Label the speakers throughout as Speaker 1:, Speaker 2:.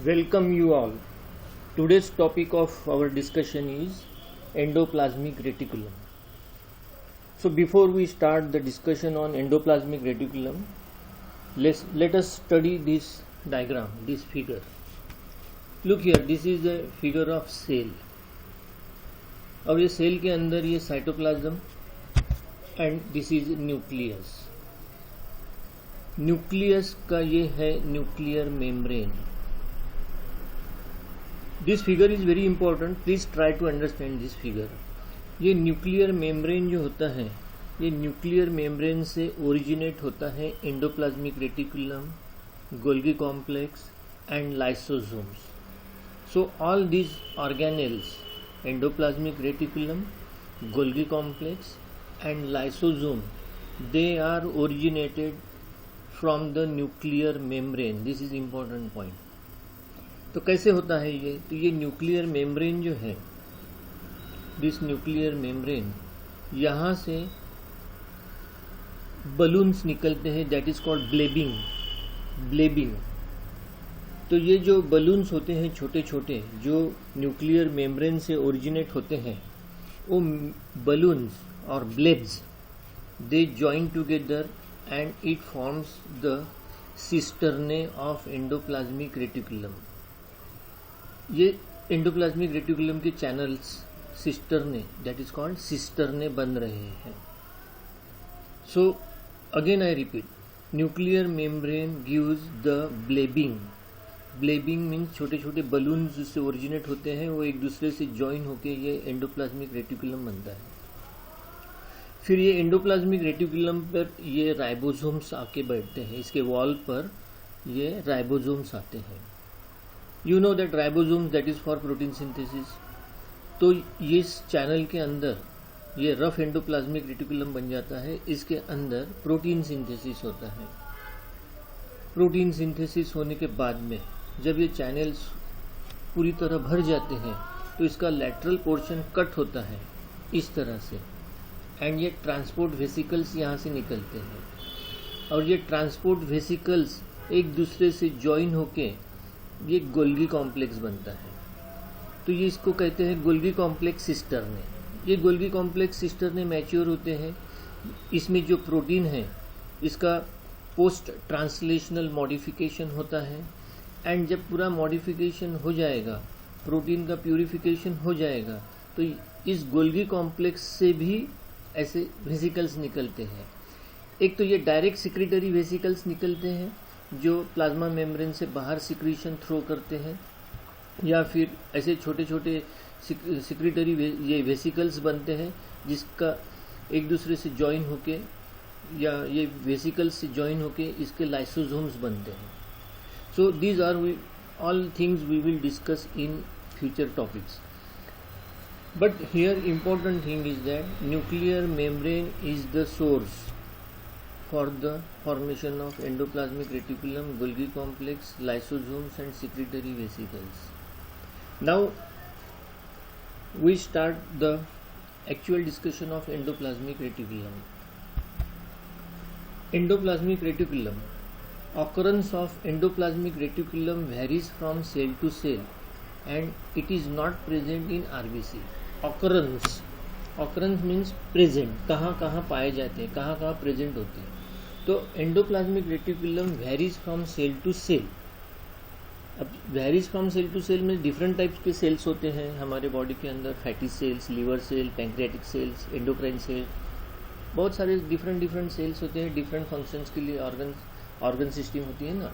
Speaker 1: Welcome you all. Today's topic of our discussion is endoplasmic reticulum. So before we start the discussion on endoplasmic reticulum, let us study this diagram, this figure. Look here, this is a figure of cell. और ये cell के अंदर ये cytoplasm and this is nucleus. Nucleus का ये है nuclear membrane. This figure is very important. Please try to understand this figure. ये nuclear membrane जो होता है, ये न्यूक्लियर मेम्ब्रेन से ओरिजिनेट होता है endoplasmic reticulum, Golgi complex and lysosomes. So all these organelles, endoplasmic reticulum, Golgi complex and lysosome, they are originated from the nuclear membrane. This is important point. तो कैसे होता है ये? तो ये न्यूक्लियर मेम्ब्रेन जो है, दिस न्यूक्लियर मेम्ब्रेन, यहाँ से बलून्स निकलते हैं, दैट इज कॉल्ड ब्लेबिंग. तो ये जो बलून्स होते हैं छोटे छोटे, जो न्यूक्लियर मेम्ब्रेन से ओरिजिनेट होते हैं, वो बलून्स और blebs, they join together and it forms the cisternae of endoplasmic reticulum. ये एंडोप्लाज्मिक रेटिकुलम के channels cisternae, that is called cisternae, बन रहे हैं. So again I repeat, nuclear membrane gives the blebbing. Blebbing means छोटे छोटे balloon जिससे originate होते हैं, वो एक दूसरे से ज्वाइन होके ये एंडोप्लाज्मिक रेटिकुलम बनता है. फिर ये एंडोप्लाज्मिक रेटिकुलम पर ये राइबोसोम्स आके बैठते हैं. इसके वॉल पर ये राइबोसोम्स आते हैं. You know that ribosomes, that is for protein synthesis. तो ये इस चैनल के अंदर ये रफ एंडोप्लाज्मिक रेटिकुलम बन जाता है. इसके अंदर प्रोटीन सिंथेसिस होता है. प्रोटीन सिंथेसिस होने के बाद में जब ये चैनल्स पूरी तरह भर जाते हैं, तो इसका लैटरल पोर्शन कट होता है इस तरह से, एंड ये ट्रांसपोर्ट वेसिकल्स यहाँ से निकलते हैं. और ये ट्रांसपोर्ट वेसिकल्स एक दूसरे से ज्वाइन होके ये गोल्गी कॉम्प्लेक्स बनता है. तो ये इसको कहते हैं गोल्गी कॉम्प्लेक्स सिस्टर्ने. ये गोल्गी कॉम्प्लेक्स सिस्टर्ने मैच्योर होते हैं. इसमें जो प्रोटीन है, इसका पोस्ट ट्रांसलेशनल मॉडिफिकेशन होता है, एंड जब पूरा मॉडिफिकेशन हो जाएगा, प्रोटीन का प्यूरिफिकेशन हो जाएगा, तो इस गोल्गी कॉम्प्लेक्स से भी ऐसे वेसिकल्स निकलते हैं. एक तो ये डायरेक्ट सिक्रेटरी वेसिकल्स निकलते हैं जो प्लाज्मा मेम्ब्रेन से बाहर सिक्रीशन थ्रो करते हैं, या फिर ऐसे छोटे छोटे सिक्रेटरी ये वेसिकल्स बनते हैं जिसका एक दूसरे से ज्वाइन होके, या ये वेसिकल्स से ज्वाइन होके इसके लाइसोसोम्स बनते हैं. So these are all things we will discuss in future topics. But here important thing is that nuclear membrane is the source for the formation of endoplasmic reticulum, Golgi complex, lysosomes and secretory vesicles. Now we start the actual discussion of endoplasmic reticulum. Endoplasmic reticulum. Occurrence of endoplasmic reticulum varies from cell to cell and it is not present in RBC. Occurrence means present. कहाँ पाए जाते हैं, कहाँ present होते हैं. तो endoplasmic reticulum varies from cell to cell. अब varies from cell to cell में डिफरेंट टाइप्स के सेल्स होते हैं हमारे बॉडी के अंदर. Fatty cells, liver cell, pancreatic cells, endocrine cell, बहुत सारे डिफरेंट सेल्स होते हैं. डिफरेंट फंक्शंस के लिए ऑर्गन सिस्टम होती है ना.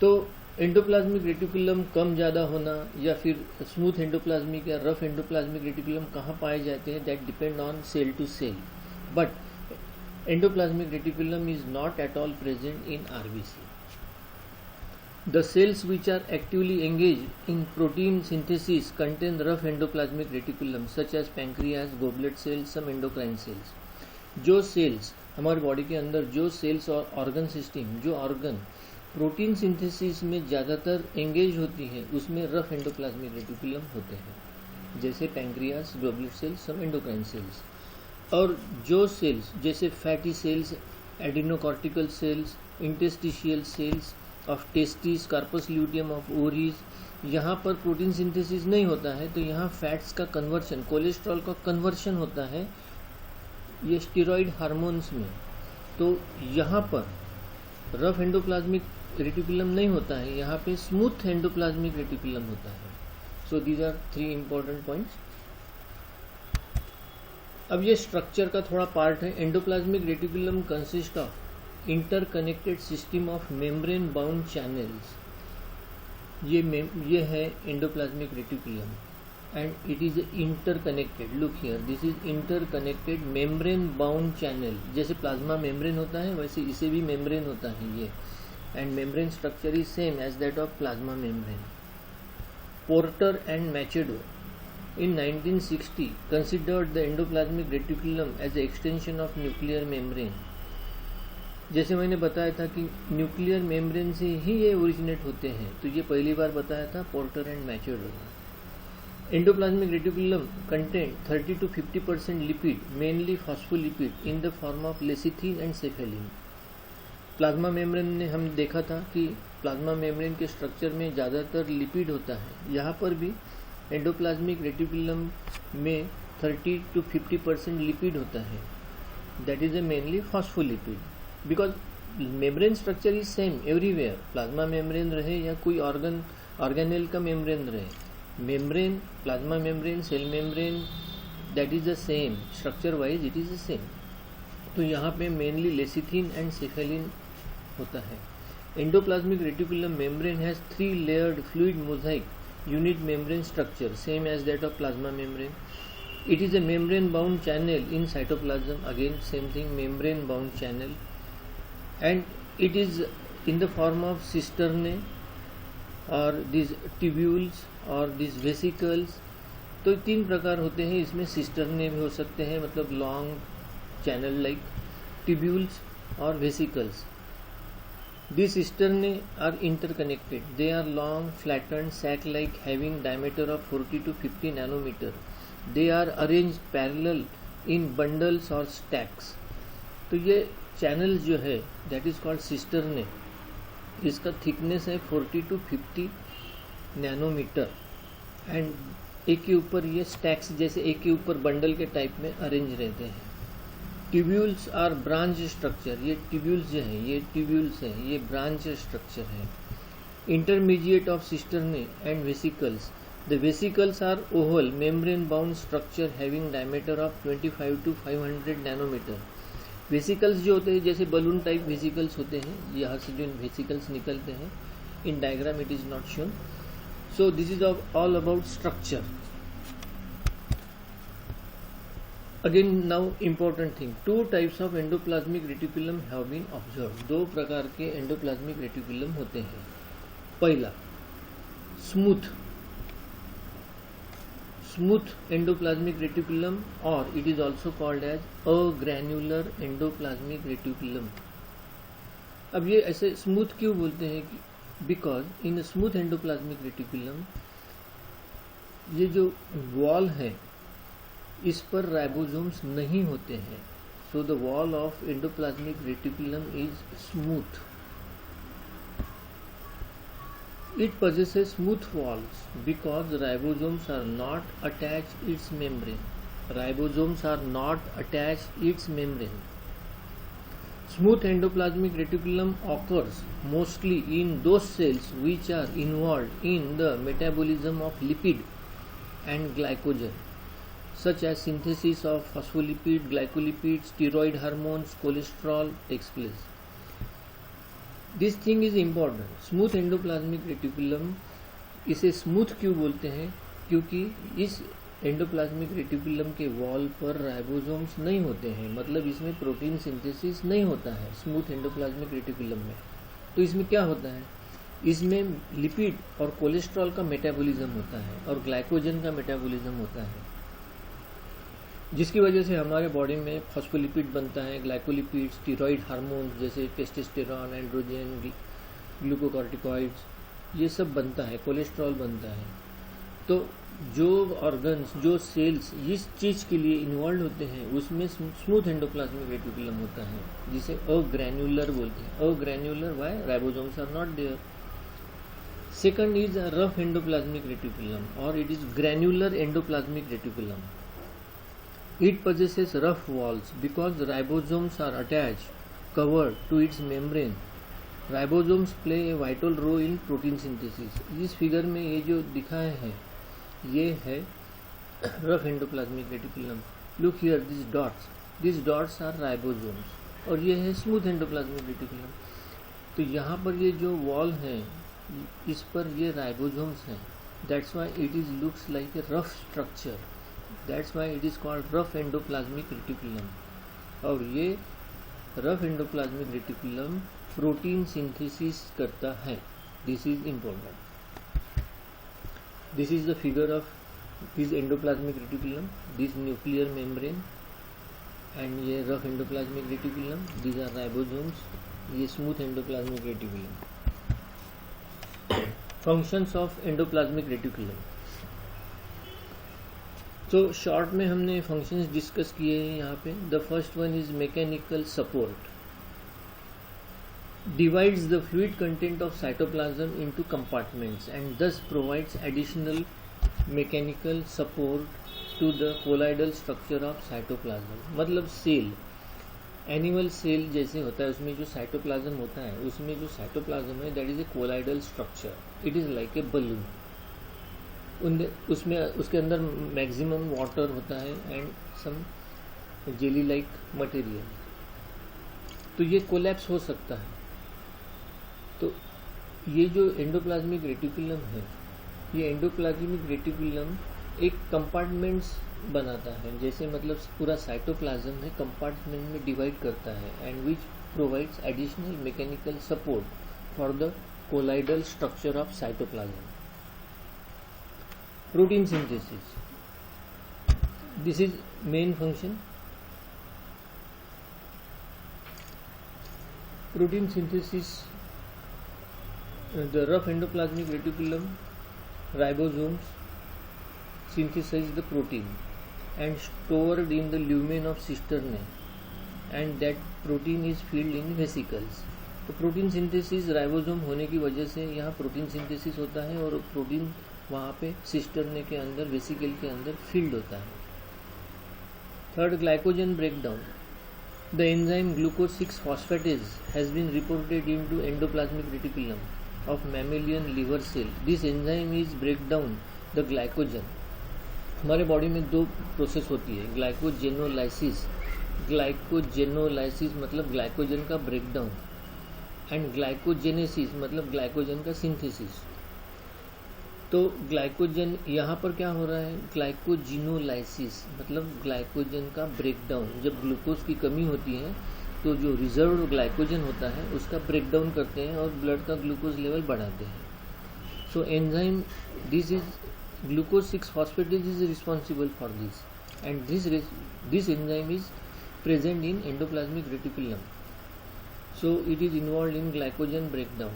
Speaker 1: तो एंडोप्लाज्मिक रेटिकुलम कम ज़्यादा होना, या फिर स्मूथ एंडोप्लाज्मिक या रफ एंडोप्लाज्मिक रेटिकुलम कहाँ पाए जाते हैं, that depend on cell to cell. But endoplasmic reticulum is not at all present in RBC. The cells which are actively engaged in protein synthesis contain rough endoplasmic reticulum such as pancreas, goblet cells, some endocrine cells. जो sales हमारे body के अंदर, जो sales और organ system, जो organ protein synthesis में ज़्यादातर engage होती है, उसमें रफ एंडोप्लाज्मिक रेटिकुलम होते हैं, जैसे पैंक्रियास, गोबलेट सेल्स, सब एंडोक्राइन सेल्स. और जो सेल्स जैसे fatty cells, adrenocortical cells, interstitial cells, of testis, corpus luteum of ovaries, यहाँ पर प्रोटीन सिंथेसिस नहीं होता है, तो यहाँ फैट्स का कन्वर्शन, कोलेस्ट्रॉल का कन्वर्शन होता है ये स्टेरॉइड हार्मोन्स में। तो यहाँ पर रफ एंडोप्लाज्मिक रेटिकुलम नहीं होता है, यहाँ पे स्मूथ एंडोप्लाज्मिक रेटिकुलम होता है। So these are 3 important points. अब ये स्ट्रक्चर का थोड़ा पार्ट है। Endoplasmic reticulum consist of interconnected system of membrane bound channels. ये है endoplasmic reticulum and it is interconnected. Look here, this is interconnected membrane bound channel. जैसे plasma membrane होता है वैसे इसे भी मेम्ब्रेन होता है ये, and membrane structure is same as that of plasma membrane. Porter and Machado in 1960 considered the endoplasmic reticulum as an extension of nuclear membrane। जैसे मैंने बताया था कि न्यूक्लियर मेम्ब्रेन से ही ये ओरिजिनेट होते हैं, तो ये पहली बार बताया था Porter and Machado. Endoplasmic reticulum contain 30 to 50% lipid, mainly phospholipid in the form of lecithin and cephalin. Plasma membrane ने हम देखा था कि प्लाज्मा मेम्ब्रेन के स्ट्रक्चर में ज़्यादातर लिपिड होता है, यहाँ पर भी एंडोप्लाज्मिक रेटिकुलम में 30 to 50% लिपिड होता है, that is a mainly phospholipid. Because membrane structure is same everywhere, plasma membrane रहे या कोई ऑर्गेनेल का मेम्ब्रेन रहे, membrane, plasma membrane, cell membrane, that is the same, structure wise it is the same. तो यहाँ पे मेनली लेसिथिन एंड सेफेलिन होता है। Endoplasmic reticulum membrane has 3 layered fluid mosaic unit membrane structure, same as that of plasma membrane. It is a membrane bound channel in cytoplasm, again same thing, membrane bound channel, and it is in the form of cisternae or these tubules or these vesicles। तो 3 प्रकार होते हैं इसमें, cisternae भी हो सकते हैं, मतलब लॉन्ग चैनल लाइक, tubules और vesicles। These cisternae are interconnected. They are long, flattened, sac-like, having diameter of 40 to 50 nanometer. They are arranged parallel in bundles or stacks. तो ये channels जो है that is called cisternae, इसका thickness है 40 to 50 nanometre, and एक के ऊपर ये stacks जैसे एक के ऊपर बंडल के टाइप में अरेंज रहते हैं। ट्यूब्यूल्स आर ब्रांच स्ट्रक्चर, ये ट्यूब्यूल्स जो हैं ये ट्यूब्यूल्स हैं, ये ब्रांच स्ट्रक्चर है। Intermediate of cisternae and vesicles, the vesicles are oval membrane bound structure having diameter of 25 to 500 nanometer. Vesicles जो होते हैं जैसे बलून टाइप वेसिकल्स होते हैं, यहाँ से जो वेसिकल्स निकलते हैं, in diagram it is not shown. So this is all about structure. Again now important thing, 2 types of endoplasmic reticulum have been observed। 2 प्रकार के एंडोप्लाज्मिक रेटिकुलम होते हैं। पहला स्मूथ एंडोप्लाज्मिक रेटिकुलम, और it is also called as agranular endoplasmic reticulum. अब ये ऐसे smooth क्यों बोलते हैं? Because in smooth endoplasmic reticulum ये जो वॉल है इस पर राइबोसोम्स नहीं होते हैं, so the wall of endoplasmic reticulum is smooth. It possesses smooth walls because ribosomes are not attached its membrane. Ribosomes are not attached its membrane. Smooth endoplasmic reticulum occurs mostly in those cells which are involved in the metabolism of lipid and glycogen, such as synthesis of phospholipid, glycolipid, steroid hormones, cholesterol takes place. This thing is important. Smooth endoplasmic reticulum, इसे smooth क्यों बोलते हैं? क्योंकि इस endoplasmic reticulum के wall पर ribosomes नहीं होते हैं, मतलब इसमें प्रोटीन सिंथेसिस नहीं होता है स्मूथ एंडोप्लाज्मिक रेटिकुलम में। तो इसमें क्या होता है? इसमें लिपिड और कोलेस्ट्रॉल का मेटाबॉलिज्म होता है और ग्लाइकोजन का मेटाबॉलिज्म होता है, जिसकी वजह से हमारे बॉडी में फॉस्फोलिपिड बनता है, ग्लाइकोलिपिड, स्टीरॉइड हार्मोन्स जैसे टेस्टोस्टेरोन, एंड्रोजन, ग्लूकोकॉर्टिकॉइड्स, ये सब बनता है, कोलेस्ट्रॉल बनता है। तो जो ऑर्गन्स, जो सेल्स इस चीज़ के लिए इन्वॉल्व होते हैं उसमें स्मूथ एंडोप्लाज्मिक रेटिकुलम होता है, जिसे अग्रैन्युलर बोलते हैं। Agranular why? Ribosomes are not there. Second is rough endoplasmic reticulum और it is granular endoplasmic reticulum. It possesses rough walls because ribosomes are attached, covered to its membrane. Ribosomes play a vital role in protein synthesis. इस figure में ये जो दिखाए हैं ये है rough endoplasmic reticulum. Look here, these dots are ribosomes. और ये है smooth endoplasmic reticulum. तो यहाँ पर ये जो wall है इस पर ये ribosomes हैं. That's why it is looks like a rough structure. That's why it is called rough endoplasmic reticulum. और ये rough endoplasmic reticulum protein synthesis करता है. This is important. This is the figure of this endoplasmic reticulum, this nuclear membrane, and ये rough endoplasmic reticulum. These are ribosomes. ये smooth endoplasmic reticulum. Functions of endoplasmic reticulum. तो short में हमने functions discuss किए हैं यहाँ पे. The first one is mechanical support. Divides the fluid content of cytoplasm into compartments and thus provides additional mechanical support to the colloidal structure of cytoplasm. मतलब cell, animal cell जैसे होता है उसमें जो साइटोप्लाज्म होता है उसमें जो साइटोप्लाज्म है that is a colloidal structure. It is like a balloon. उसमें उसके अंदर मैक्सिमम वाटर होता है and some jelly like material. तो ये कोलैप्स हो सकता है. तो ये जो एंडोप्लाज्मिक रेटिकुलम है, ये एंडोप्लाज्मिक रेटिकुलम एक कंपार्टमेंट्स बनाता है. जैसे मतलब पूरा साइटोप्लाज्म है कंपार्टमेंट में डिवाइड करता है and which provides additional mechanical support for the colloidal structure of cytoplasm. Protein synthesis. This is main function. Protein synthesis. The rough endoplasmic reticulum, ribosomes synthesize the protein and stored in the lumen of cisternae, and that protein is filled in vesicles. तो protein synthesis ribosome होने की वजह से यहाँ protein synthesis होता है और protein वहाँ पे सिस्टरने के अंदर, वेसिकल के अंदर फील्ड होता है. Third, glycogen breakdown. The enzyme glucose 6 phosphatase has been reported into endoplasmic reticulum of mammalian liver cell. This enzyme is break down the glycogen. हमारे बॉडी में दो प्रोसेस होती है, ग्लाइकोजेनोलाइसिस. ग्लाइकोजेनोलाइसिस मतलब ग्लाइकोजन का ब्रेकडाउन एंड ग्लाइकोजेनेसिस मतलब glycogen का synthesis. तो ग्लाइकोजन यहाँ पर क्या हो रहा है, ग्लाइकोजिनोलाइसिस मतलब ग्लाइकोजन का ब्रेकडाउन. जब ग्लूकोज की कमी होती है तो जो रिजर्व ग्लाइकोजन होता है उसका ब्रेकडाउन करते हैं और ब्लड का ग्लूकोज लेवल बढ़ाते हैं. So enzyme this is glucose 6 phosphatase is responsible for this and this enzyme is present in endoplasmic reticulum. So it is involved in glycogen breakdown.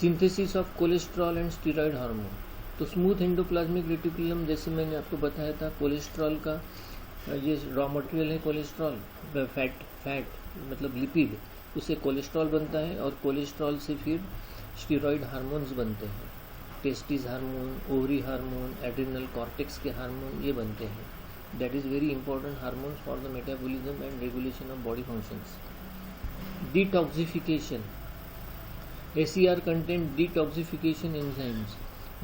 Speaker 1: Synthesis of cholesterol and steroid hormone. तो smooth endoplasmic reticulum जैसे मैंने आपको बताया था, cholesterol का ये raw material है. Cholesterol fat मतलब लिपिड, उससे कोलेस्ट्रॉल बनता है और कोलेस्ट्रॉल से फिर स्टीरॉयड हार्मोन्स बनते हैं. Testis hormone, ovary hormone, adrenal cortex के हार्मोन ये बनते हैं. That is very important hormones for the metabolism and regulation of body functions. Detoxification. ACR contain detoxification enzymes.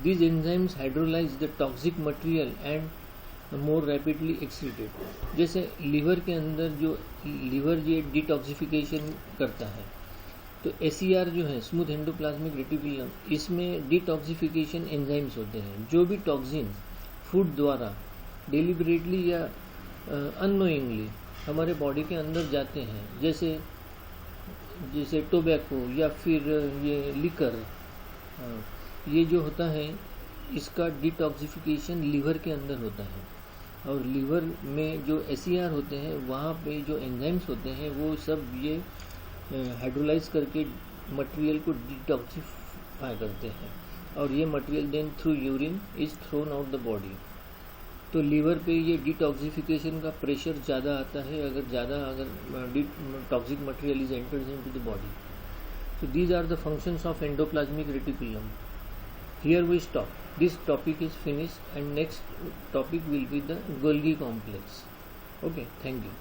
Speaker 1: These enzymes hydrolyze the toxic material and more rapidly excreted. जैसे liver के अंदर जो liver ये detoxification करता है, तो ACR जो है स्मूथ एंडोप्लाज्मिक रेटिकुलम, इसमें डिटॉक्सिफिकेशन एंजाइम्स होते हैं. जो भी टॉक्सिन फूड द्वारा डेलिबरेटली या अननोइंगली हमारे बॉडी के अंदर जाते हैं, जैसे टोबैको या फिर ये लिकर, ये जो होता है इसका डिटॉक्सिफिकेशन लीवर के अंदर होता है. और लीवर में जो ACR होते हैं वहाँ पे जो एंजाइम्स होते हैं वो सब ये हाइड्रोलाइज करके मटेरियल को डिटॉक्सिफाई करते हैं. और ये material then through urine is thrown out the body. तो लीवर पे ये डिटॉक्सिफिकेशन का प्रेशर ज़्यादा आता है अगर toxic material is enters into the body. So these are the functions of endoplasmic reticulum. Here we stop. This topic is finished and next topic will be the Golgi complex. Okay, thank you.